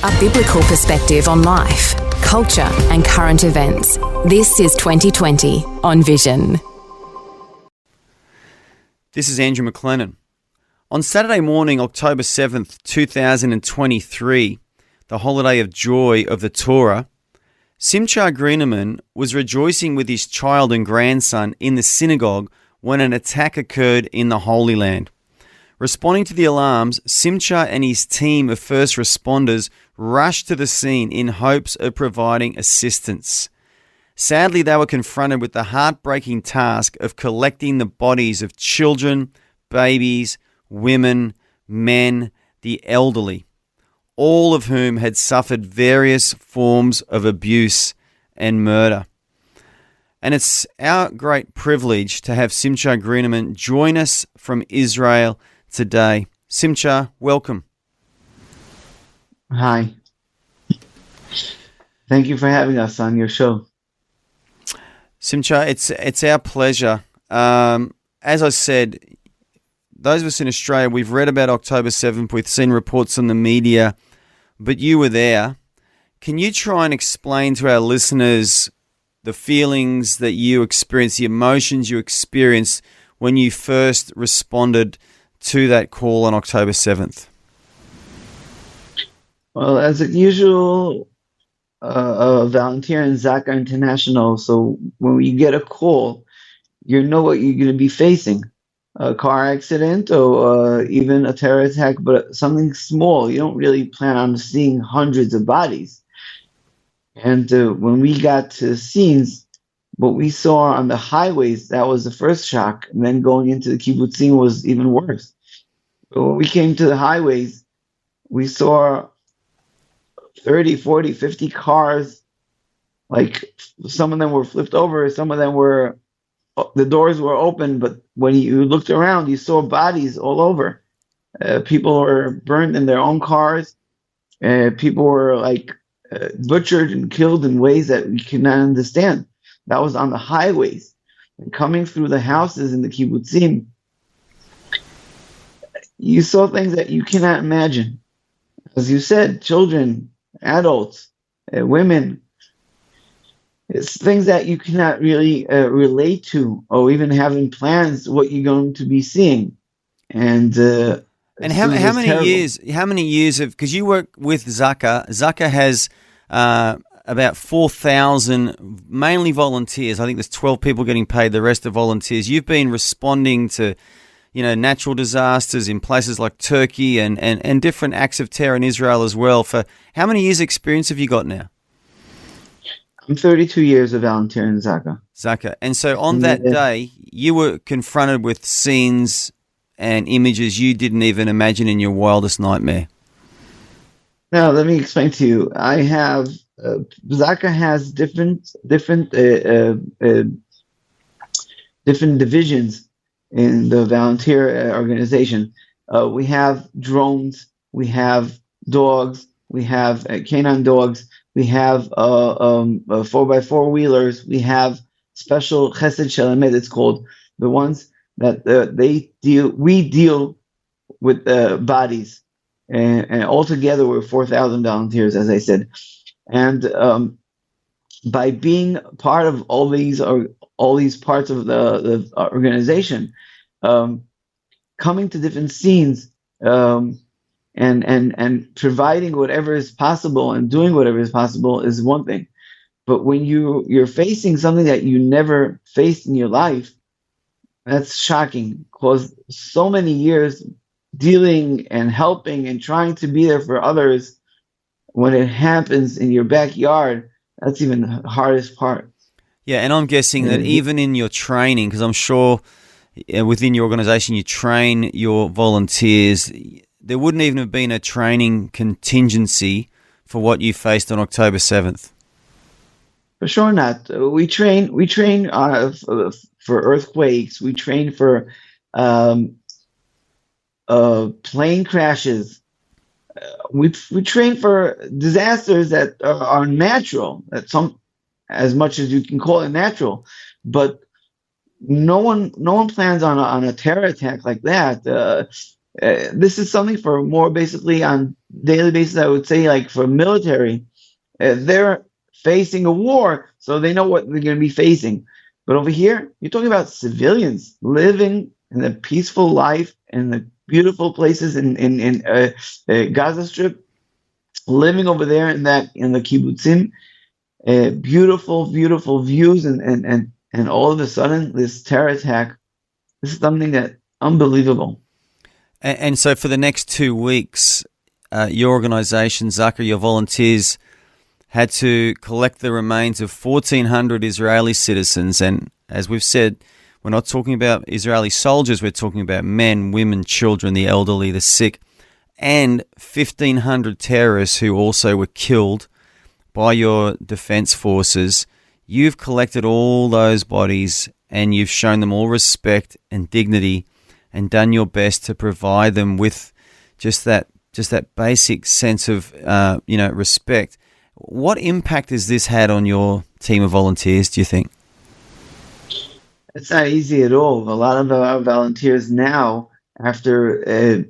A biblical perspective on life, culture, and current events. This is 2020 on Vision. This is Andrew McLennan. On Saturday morning, October 7th, 2023, the holiday of joy of the Torah, Simcha Greiniman was rejoicing with his child and grandson in the synagogue when an attack occurred in the Holy Land. Responding to the alarms, Simcha and his team of first responders rushed to the scene in hopes of providing assistance. Sadly, they were confronted with the heartbreaking task of collecting the bodies of children, babies, women, men, the elderly, all of whom had suffered various forms of abuse and murder. And it's our great privilege to have Simcha Greiniman join us from Israel today. Simcha, welcome. Hi. Thank you for having us on your show. Simcha, it's our pleasure. As I said, those of us in Australia, we've read about October 7th, we've seen reports on the media, but you were there. Can you try and explain to our listeners the feelings that you experienced, the emotions you experienced when you first responded to that call on October 7th? Well, as usual, a volunteer in Zaka International, so when you get a call, you know what you're going to be facing. A car accident or even a terror attack, but something small. You don't really plan on seeing hundreds of bodies. And when we got to scenes, what we saw on the highways, that was the first shock. And then going into the kibbutzim was even worse. But when we came to the highways, we saw 30, 40, 50 cars. Like some of them were flipped over, some of them were, the doors were open, but when you looked around, you saw bodies all over. People were burned in their own cars. People were butchered and killed in ways that we cannot understand. That was on the highways. And coming through the houses in the kibbutzim, you saw things that you cannot imagine. As you said, children, adults, women. It's things that you cannot really relate to or even have in plans what you're going to be seeing. And how many years of, because you work with Zaka. Zaka has about 4,000 mainly volunteers. I think there's 12 people getting paid, the rest are volunteers. You've been responding to, natural disasters in places like Turkey and different acts of terror in Israel as well. For how many years experience have you got now? I'm 32 years of volunteer in Zaka. Zaka. And so on that day, you were confronted with scenes and images you didn't even imagine in your wildest nightmare. Now, let me explain to you. I have, Zaka has different divisions in the volunteer organization. We have drones, we have dogs, we have canine dogs, we have 4x4 wheelers. We have special Chesed Shelamed, it's called, the ones that we deal with bodies, and altogether we're 4,000 volunteers, as I said, and by being part of all these parts of the organization, coming to different scenes. And providing whatever is possible and doing whatever is possible is one thing. But when you're facing something that you never faced in your life, that's shocking, because so many years dealing and helping and trying to be there for others, when it happens in your backyard, that's even the hardest part. Yeah, and I'm guessing that even in your training, because I'm sure within your organization you train your volunteers, there wouldn't even have been a training contingency for what you faced on October 7th. For sure not. We train for earthquakes. We train for plane crashes. We train for disasters that are natural. As much as you can call it natural, but no one plans on a terror attack like that. This is something for more basically on daily basis. I would say like for military, they're facing a war, so they know what they're going to be facing. But over here, you're talking about civilians living in a peaceful life in the beautiful places in Gaza Strip, living over there in the kibbutzim, beautiful views, and all of a sudden this terror attack. This is something that unbelievable. And so for the next 2 weeks, your organisation, Zaka, your volunteers, had to collect the remains of 1,400 Israeli citizens. And as we've said, we're not talking about Israeli soldiers, we're talking about men, women, children, the elderly, the sick, and 1,500 terrorists who also were killed by your defence forces. You've collected all those bodies and you've shown them all respect and dignity and done your best to provide them with just that basic sense of respect. What impact has this had on your team of volunteers, do you think? It's not easy at all. A lot of our volunteers now, after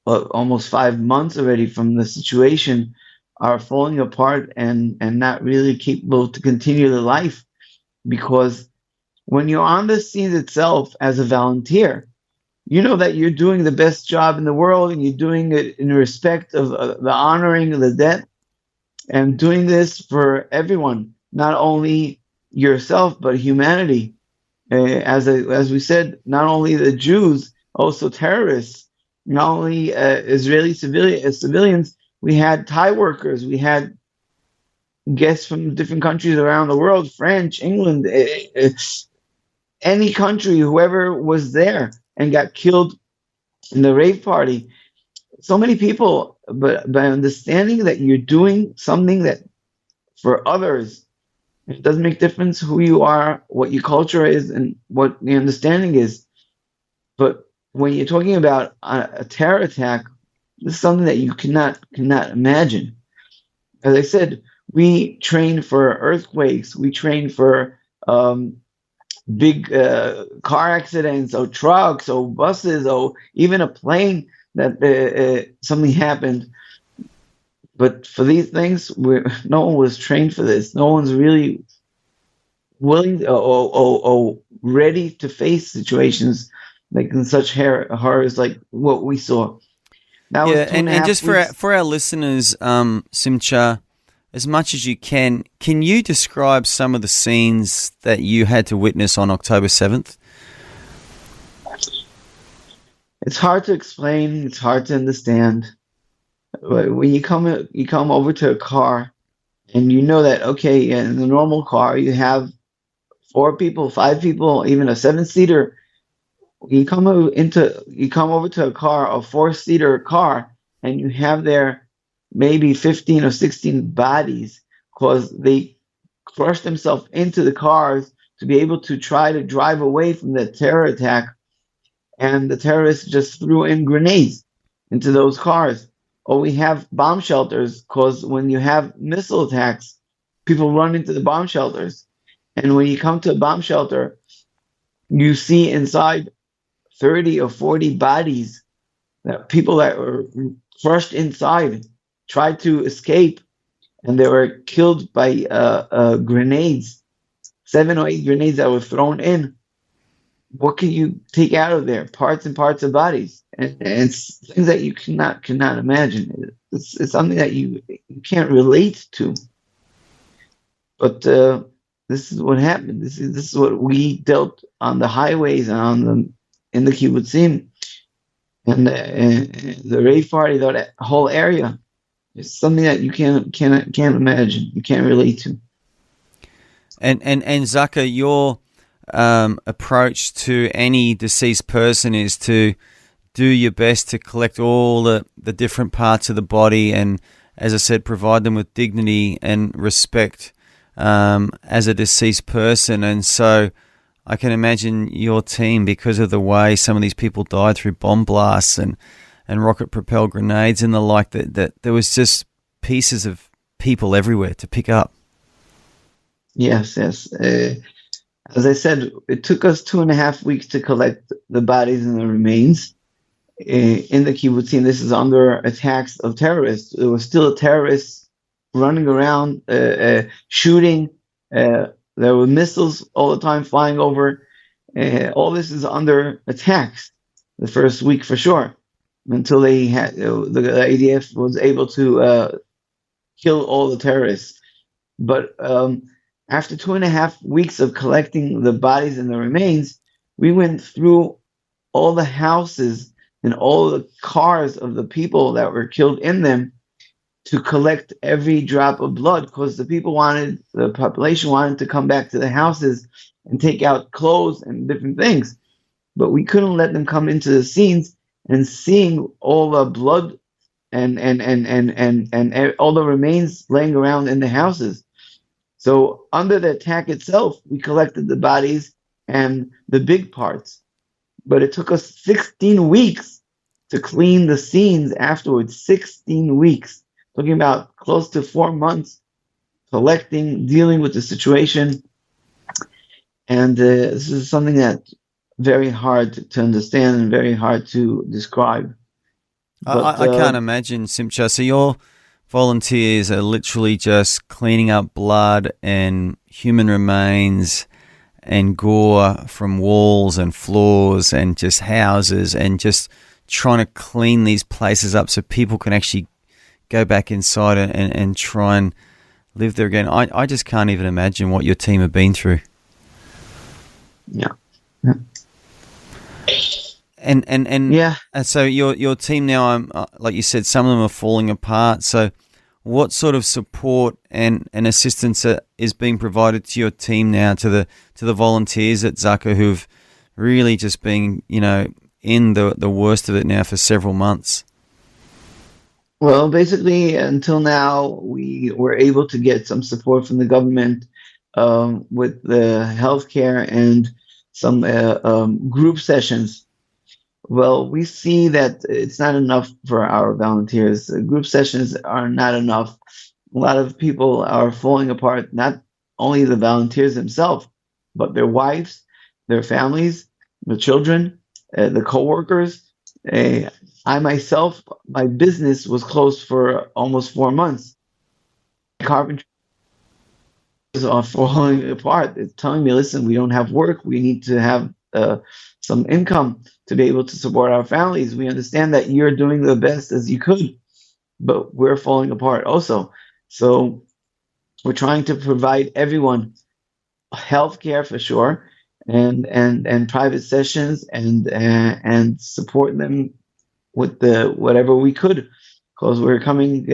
almost 5 months already from the situation, are falling apart and not really capable to continue their life. Because when you're on the scene itself as a volunteer, you know that you're doing the best job in the world and you're doing it in respect of the honoring of the dead and doing this for everyone, not only yourself, but humanity. As we said, not only the Jews, also terrorists, not only Israeli civilians, we had Thai workers, we had guests from different countries around the world, French, England, any country, whoever was there and got killed in the rave party. So many people, but by understanding that you're doing something that for others, it doesn't make difference who you are, what your culture is, and what the understanding is. But when you're talking about a terror attack, this is something that you cannot imagine. As I said, we train for earthquakes, we train for big car accidents, or trucks, or buses, or even a plane that something happened. But for these things, no one was trained for this. No one's really willing or ready to face situations like in such horrors like what we saw. That was and just for our listeners, Simcha, as much as you can you describe some of the scenes that you had to witness on October 7th? It's hard to explain. It's hard to understand. But when you come over to a car, and you know that, okay, in the normal car you have 4 people, 5 people, even a 7-seater. You come over to a car, a 4-seater car, and you have there maybe 15 or 16 bodies because they crushed themselves into the cars to be able to try to drive away from the terror attack. And the terrorists just threw in grenades into those cars. Or we have bomb shelters, because when you have missile attacks, people run into the bomb shelters. And when you come to a bomb shelter, you see inside 30 or 40 bodies, that people that were crushed inside tried to escape, and they were killed by grenades, 7 or 8 grenades that were thrown in. What can you take out of there? Parts and parts of bodies, and it's things that you cannot imagine. It's something that you can't relate to. But this is what happened. This is what we dealt on the highways and in the kibbutzim and the rave party. That whole area is something that you can't imagine. You can't relate to. And Zaka, your approach to any deceased person is to do your best to collect all the different parts of the body and, as I said, provide them with dignity and respect as a deceased person. And so I can imagine your team, because of the way some of these people died through bomb blasts and rocket-propelled grenades and the like, that there was just pieces of people everywhere to pick up. Yes. As I said, it took us 2.5 weeks to collect the bodies and the remains. in the kibbutzim. This is under attacks of terrorists. There was still terrorists running around, shooting. There were missiles all the time flying over. All this is under attacks. The first week for sure, until they had the ADF was able to kill all the terrorists. But after 2.5 weeks of collecting the bodies and the remains, we went through all the houses and all the cars of the people that were killed in them to collect every drop of blood, because the population wanted to come back to the houses and take out clothes and different things. But we couldn't let them come into the scenes and seeing all the blood and all the remains laying around in the houses. So under the attack itself, we collected the bodies and the big parts. But it took us 16 weeks to clean the scenes afterwards. 16 weeks. Talking about close to 4 months collecting, dealing with the situation. And this is something that's very hard to understand and very hard to describe. But, I can't imagine, Simcha. So your volunteers are literally just cleaning up blood and human remains and gore from walls and floors and just houses, and just trying to clean these places up so people can actually go back inside and try and live there again. I just can't even imagine what your team have been through. Yeah. And yeah. So your team now, like you said, some of them are falling apart. So what sort of support and assistance is being provided to your team now, to the volunteers at Zaka who've really just been, in the worst of it now for several months? Well, basically, until now, we were able to get some support from the government with the healthcare and some group sessions. Well, we see that it's not enough for our volunteers. Group sessions are not enough. A lot of people are falling apart, not only the volunteers themselves, but their wives, their families, the children, the co-workers. I myself, my business was closed for almost 4 months. Carpenters are falling apart. It's telling me, listen, we don't have work. We need to have some income to be able to support our families. We understand that you're doing the best as you could, but we're falling apart also. So we're trying to provide everyone healthcare for sure, and private sessions, and support them with whatever we could, because we're coming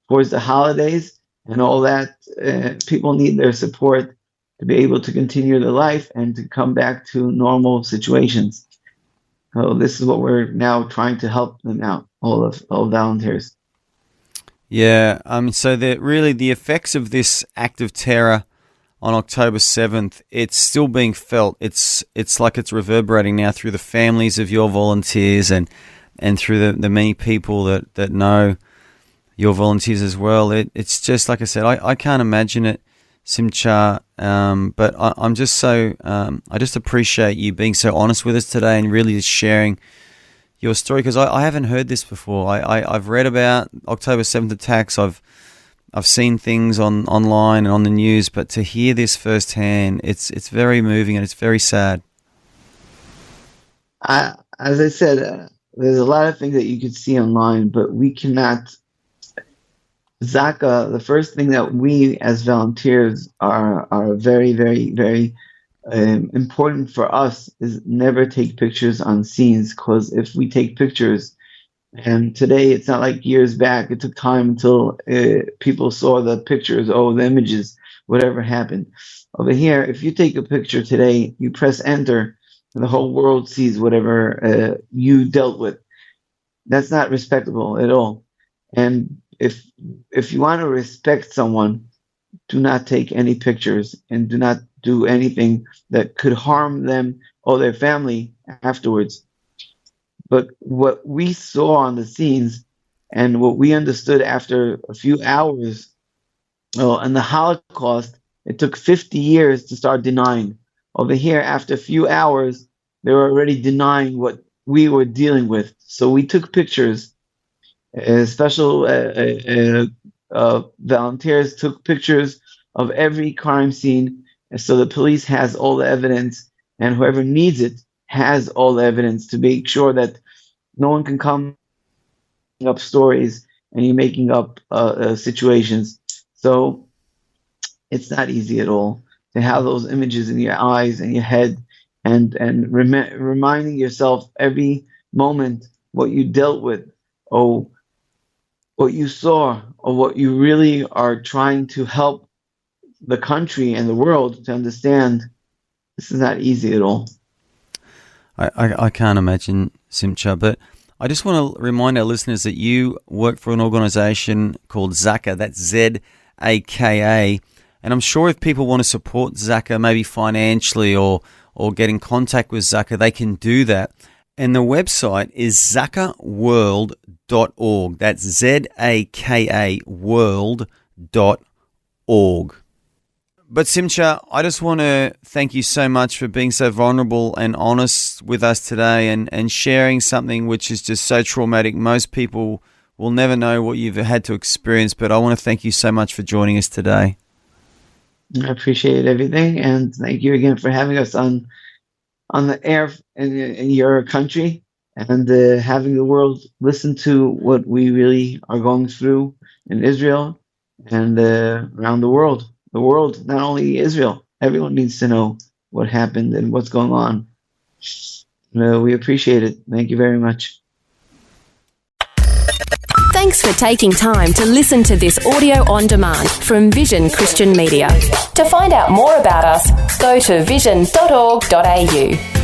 towards the holidays and all that. People need their support to be able to continue their life and to come back to normal situations. So this is what we're now trying to help them out, all volunteers. Yeah, so the effects of this act of terror on October 7th, it's still being felt. It's like it's reverberating now through the families of your volunteers and through the many people that know your volunteers as well. It's just, like I said, I can't imagine it, Simcha, but I'm just so, I just appreciate you being so honest with us today and really just sharing your story, because I haven't heard this before. I've read about October 7th attacks. I've seen things online and on the news, but to hear this firsthand, it's very moving and it's very sad. As I said, there's a lot of things that you could see online, but we cannot. Zaka, the first thing that we as volunteers are very, very, very important for us is never take pictures on scenes, because if we take pictures, and today it's not like years back, it took time until people saw the pictures, the images, whatever happened. Over here, if you take a picture today, you press enter, and the whole world sees whatever you dealt with. That's not respectable at all. And if you want to respect someone, do not take any pictures and do not do anything that could harm them or their family afterwards. But what we saw on the scenes and what we understood after a few hours, and the Holocaust, it took 50 years to start denying. Over here, after a few hours, they were already denying what we were dealing with. So we took pictures. Special volunteers took pictures of every crime scene, and so the police has all the evidence, and whoever needs it has all the evidence to make sure that no one can come up stories and you're making up situations. So it's not easy at all to have those images in your eyes and your head, and reminding yourself every moment what you dealt with, or what you saw, or what you really are trying to help the country and the world to understand. This is not easy at all. I can't imagine, Simcha, but I just want to remind our listeners that you work for an organization called Zaka. That's Zaka. And I'm sure if people want to support Zaka, maybe financially or get in contact with Zaka, they can do that. And the website is zakaworld.org. That's Zaka world.org. But Simcha, I just want to thank you so much for being so vulnerable and honest with us today, and sharing something which is just so traumatic. Most people will never know what you've had to experience, but I want to thank you so much for joining us today. I appreciate everything, and thank you again for having us on the air in your country, and having the world listen to what we really are going through in Israel and around the world. The world, not only Israel, everyone needs to know what happened and what's going on. We appreciate it. Thank you very much. Thanks for taking time to listen to this audio on demand from Vision Christian Media. To find out more about us, go to vision.org.au.